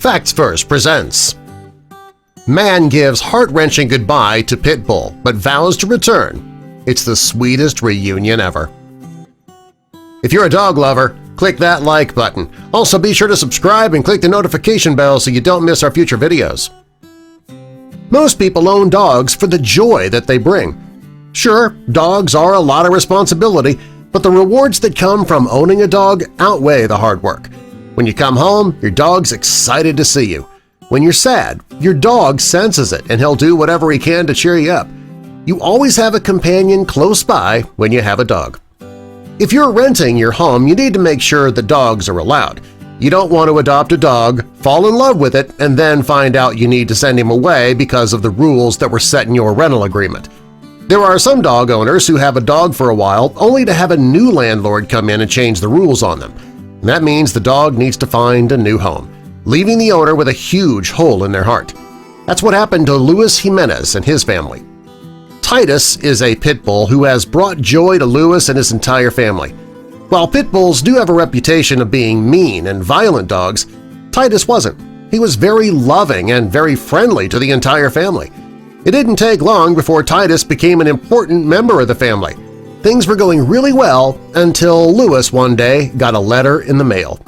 Facts First presents Man gives heart-wrenching goodbye to pit bull but vows to return. It's the sweetest reunion ever. If you're a dog lover, click that like button. Also be sure to subscribe and click the notification bell so you don't miss our future videos. Most people own dogs for the joy that they bring. Sure, dogs are a lot of responsibility, but the rewards that come from owning a dog outweigh the hard work. When you come home, your dog's excited to see you. When you're sad, your dog senses it and he'll do whatever he can to cheer you up. You always have a companion close by when you have a dog. If you're renting your home, you need to make sure the dogs are allowed. You don't want to adopt a dog, fall in love with it, and then find out you need to send him away because of the rules that were set in your rental agreement. There are some dog owners who have a dog for a while only to have a new landlord come in and change the rules on them. And that means the dog needs to find a new home, leaving the owner with a huge hole in their heart. That's what happened to Lewis Jimenez and his family. Titus is a pit bull who has brought joy to Lewis and his entire family. While pit bulls do have a reputation of being mean and violent dogs, Titus wasn't. He was very loving and very friendly to the entire family. It didn't take long before Titus became an important member of the family. Things were going really well until Lewis one day got a letter in the mail.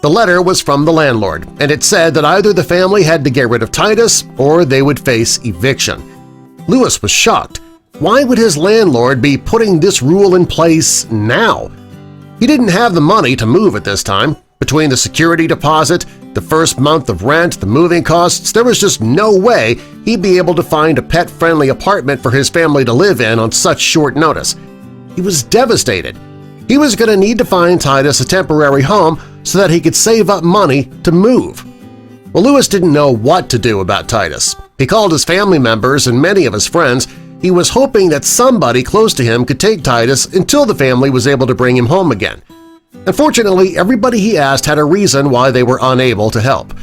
The letter was from the landlord, and it said that either the family had to get rid of Titus or they would face eviction. Lewis was shocked. Why would his landlord be putting this rule in place now? He didn't have the money to move at this time. Between the security deposit, the first month of rent, the moving costs, there was just no way he'd be able to find a pet-friendly apartment for his family to live in on such short notice. He was devastated. He was going to need to find Titus a temporary home so that he could save up money to move. Well, Lewis didn't know what to do about Titus. He called his family members and many of his friends. He was hoping that somebody close to him could take Titus until the family was able to bring him home again. Unfortunately, everybody he asked had a reason why they were unable to help.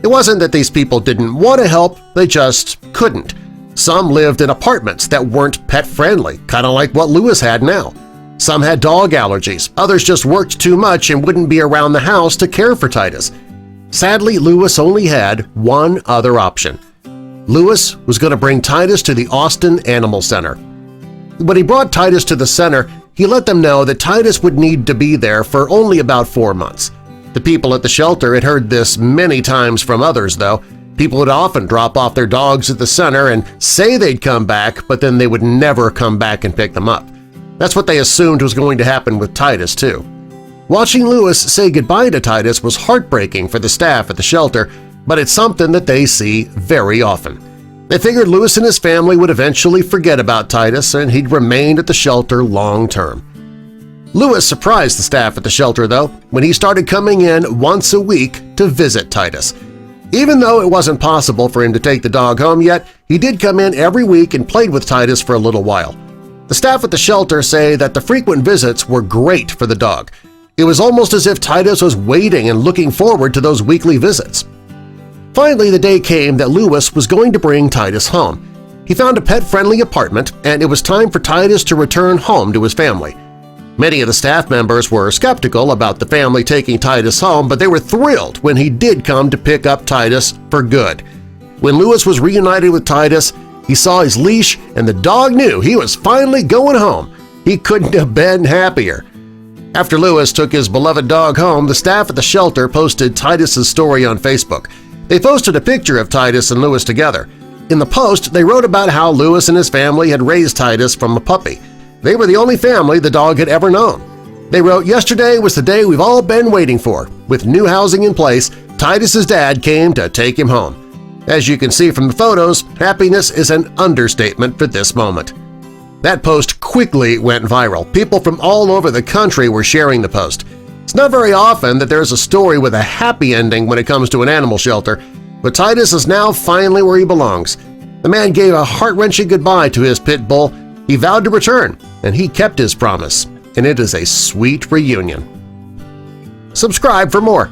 It wasn't that these people didn't want to help, they just couldn't. Some lived in apartments that weren't pet-friendly, kind of like what Lewis had now. Some had dog allergies, others just worked too much and wouldn't be around the house to care for Titus. Sadly, Lewis only had one other option. Lewis was going to bring Titus to the Austin Animal Center. When he brought Titus to the center, he let them know that Titus would need to be there for only about 4 months. The people at the shelter had heard this many times from others, though. People would often drop off their dogs at the center and say they'd come back, but then they would never come back and pick them up. That's what they assumed was going to happen with Titus, too. Watching Lewis say goodbye to Titus was heartbreaking for the staff at the shelter, but it's something that they see very often. They figured Lewis and his family would eventually forget about Titus and he'd remain at the shelter long-term. Lewis surprised the staff at the shelter, though, when he started coming in once a week to visit Titus. Even though it wasn't possible for him to take the dog home yet, he did come in every week and played with Titus for a little while. The staff at the shelter say that the frequent visits were great for the dog. It was almost as if Titus was waiting and looking forward to those weekly visits. Finally, the day came that Lewis was going to bring Titus home. He found a pet-friendly apartment, and it was time for Titus to return home to his family. Many of the staff members were skeptical about the family taking Titus home, but they were thrilled when he did come to pick up Titus for good. When Lewis was reunited with Titus, he saw his leash and the dog knew he was finally going home. He couldn't have been happier. After Lewis took his beloved dog home, the staff at the shelter posted Titus's story on Facebook. They posted a picture of Titus and Lewis together. In the post, they wrote about how Lewis and his family had raised Titus from a puppy. They were the only family the dog had ever known. They wrote, "Yesterday was the day we've all been waiting for. With new housing in place, Titus's dad came to take him home." As you can see from the photos, happiness is an understatement for this moment. That post quickly went viral. People from all over the country were sharing the post. It's not very often that there's a story with a happy ending when it comes to an animal shelter, but Titus is now finally where he belongs. The man gave a heart-wrenching goodbye to his pit bull. He vowed to return, and he kept his promise, and it is a sweet reunion. Subscribe for more.